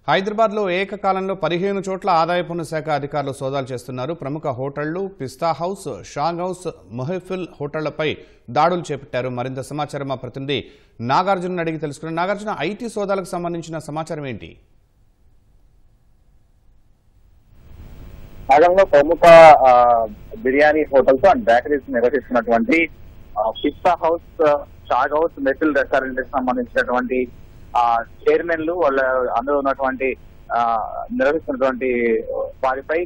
హైదరాబాద్ లో ఏకకాలంలో 15 చోట్ల ఆదాయ పన్ను శాఖ అధికారులు సోదాలు చేస్తున్నారు. ప్రముఖ హోటళ్లు, పిస్తా హౌస్, షాగ్ హౌస్, మొహిఫిల్ హోటళ్లపై దాడులు చేపట్టారు. మరింత సమాచారం మా ప్రతినిధి నాగార్జున అడిగి తెలుసుకున్నారు. నాగార్జున, ఐటీ సోదాలకు సంబంధించిన సమాచారం ఏంటి? నగరంలో ప్రముఖ బిర్యానీ హోటల్స్ అండ్ బేకరీస్ నిర్వహిస్తున్నటువంటి పిస్తా హౌస్, షాగ్ హౌస్, మెఫిల్ రెస్టారెంట్ కి సంబంధించినటువంటి చైర్మన్లు వాళ్ళ అందులో ఉన్నటువంటి నిర్వహిస్తున్నటువంటి వారిపై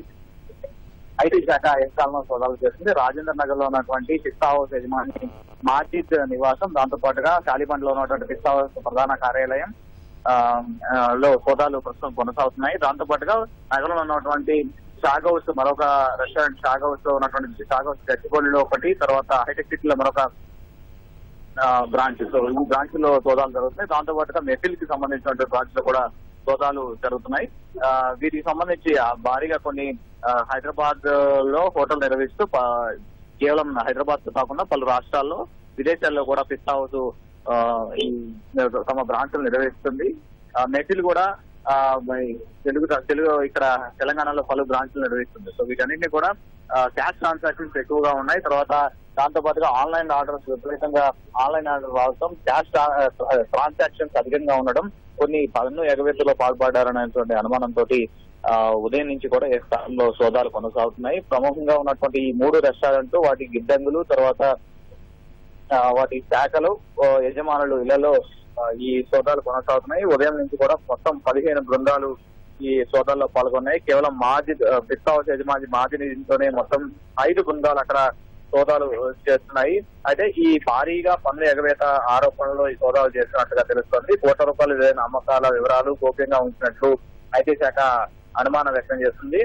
ఐటీ శాఖ ఏకకాలంలో సోదాలు చేస్తుంది. రాజేంద్ర నగర్ లో ఉన్నటువంటి పిస్తా హౌస్ యజమాని మాజిద్ నివాసం, దాంతో పాటుగా శాలిబండ్ లో ఉన్నటువంటి పిస్తా హౌస్ ప్రధాన కార్యాలయం లో సోదాలు ప్రస్తుతం కొనసాగుతున్నాయి. దాంతో పాటుగా నగరంలో ఉన్నటువంటి షాగ్ హౌస్, మరొక రెస్టారెంట్ షాగ్ హౌస్ లో ఉన్నటువంటి షాగ్ హౌస్ గచ్చిబౌలిలో ఒకటి, తర్వాత హైటెక్ సిటీలో మరొక బ్రాంచ్. సో ఈ బ్రాంచ్ లో సోదాలు జరుగుతున్నాయి. దాంతో పాటుగా మెఫిల్ కి సంబంధించిన బ్రాంచ్ లో కూడా సోదాలు జరుగుతున్నాయి. వీటికి సంబంధించి భారీగా కొన్ని హైదరాబాద్ లో హోటల్ నిర్వహిస్తూ కేవలం హైదరాబాద్ తో కాకుండా పలు రాష్ట్రాల్లో, విదేశాల్లో కూడా పిస్తా హౌస్ తమ బ్రాంచ్లు నిర్వహిస్తుంది. మెఫిల్ కూడా తెలుగు ఇక్కడ తెలంగాణలో పలు బ్రాంచ్లు నిర్వహిస్తుంది. సో వీటన్నింటినీ కూడా క్యాష్ ట్రాన్సాక్షన్స్ ఎక్కువగా ఉన్నాయి. తర్వాత దాంతో పాటుగా ఆన్లైన్ ఆర్డర్స్ విపరీతంగా ఆన్లైన్ ఆర్డర్ రావడం, క్యాష్ ట్రాన్సాక్షన్స్ అధికంగా ఉండడం, కొన్ని పన్ను ఎగవేతలో పాల్పడ్డారనేటువంటి అనుమానంతో ఉదయం నుంచి కూడా ఈ స్థానంలో సోదాలు కొనసాగుతున్నాయి. ప్రముఖంగా ఉన్నటువంటి ఈ 3 రెస్టారెంట్లు, వాటి గిడ్డంగులు, తర్వాత వాటి శాఖలు, యజమానులు ఇళ్లలో ఈ సోదాలు కొనసాగుతున్నాయి. ఉదయం నుంచి కూడా మొత్తం 15 బృందాలు ఈ సోదాల్లో పాల్గొన్నాయి. కేవలం మాజిద్ పిస్తా హౌస్ యజమాని మాజిద్ ఇంట్లోనే మొత్తం 5 బృందాలు అక్కడ సోదాలు చేస్తున్నాయి. అయితే ఈ భారీగా పన్ను ఎగవేత ఆరోపణలు ఈ సోదాలు చేస్తున్నట్టుగా తెలుస్తోంది. కోట్ల రూపాయలు విలువైన అమ్మకాల వివరాలు గోప్యంగా ఉంచినట్లు ఐటీ శాఖ అనుమానం వ్యక్తం చేస్తుంది.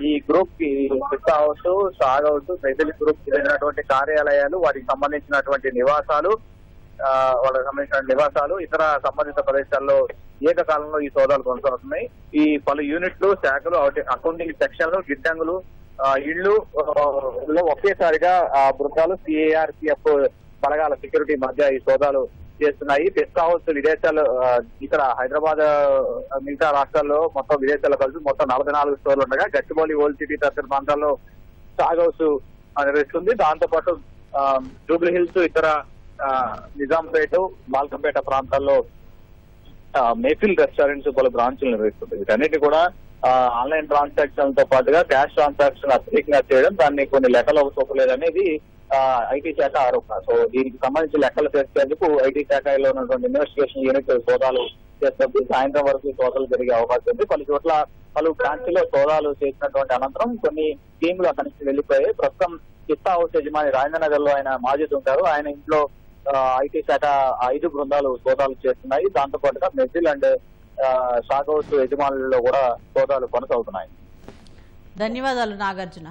ఈ గ్రూప్ కి పిస్తా హౌస్, షాగ్ హౌస్, మెఫిల్ గ్రూప్ కి చెందినటువంటి కార్యాలయాలు, వాటికి సంబంధించినటువంటి నివాసాలు, ఇతర సంబంధిత ప్రదేశాల్లో ఏకకాలంలో ఈ సోదాలు కొనసాగుతున్నాయి. ఈ పలు యూనిట్లు, శాఖలు, అకౌంటింగ్ సెక్షన్లు, గిడ్డంగులు, ఇళ్లు ఒకేసారిగా బృందాలు సిఐఆర్పిఎఫ్ బలగాల సెక్యూరిటీ మధ్య ఈ సోదాలు చేస్తున్నాయి. పిస్తా హౌస్ విదేశాలు, ఇక్కడ హైదరాబాద్ మిగతా రాష్ట్రాల్లో మొత్తం విదేశాల్లో కలిసి మొత్తం 44 స్టోర్లు ఉండగా గచ్చిబౌలి, ఓల్డ్ సిటీ తదితర ప్రాంతాల్లో షాగ్ హౌస్ నిర్వహిస్తుంది. దాంతో పాటు జూబ్లీ హిల్స్, ఇతర నిజాంపేట, బాల్కంపేట ప్రాంతాల్లో మెఫిల్ రెస్టారెంట్స్ పలు బ్రాంచ్లు నిర్వహిస్తుంది. వీటన్నిటి కూడా ఆన్లైన్ ట్రాన్సాక్షన్ తో పాటుగా క్యాష్ ట్రాన్సాక్షన్ అత్యధికంగా చేయడం, దాన్ని కొన్ని లెక్కలు చూపలేదనేది ఐటీ శాఖ ఆరోపణ. సో దీనికి సంబంధించి లెక్కలు చేసేందుకు ఐటీ శాఖలో ఉన్నటువంటి ఇన్వెస్టిగేషన్ యూనిట్ సోదాలు చేస్తుంది. సాయంత్రం వరకు సోదాలు జరిగే అవకాశం ఉంది. పలు చోట్ల పలు బ్రాంచ్లో సోదాలు చేసినటువంటి అనంతరం కొన్ని టీంలు అక్కడి నుంచి వెళ్లిపోయాయి. ప్రస్తుతం పిస్తా హౌస్ యజమాని రాజేంద్ర నగర్ లో ఆయన మాజిద్ ఉంటారు. ఆయన ఇంట్లో ఐటీ శాఖ 5 బృందాలు సోదాలు చేస్తున్నాయి. దాంతో పాటుగా మెఫిల్ అండ్ షాగ్ హౌస్ యజమానులలో కూడా సోదాలు కొనసాగుతున్నాయి. ధన్యవాదాలు నాగార్జున.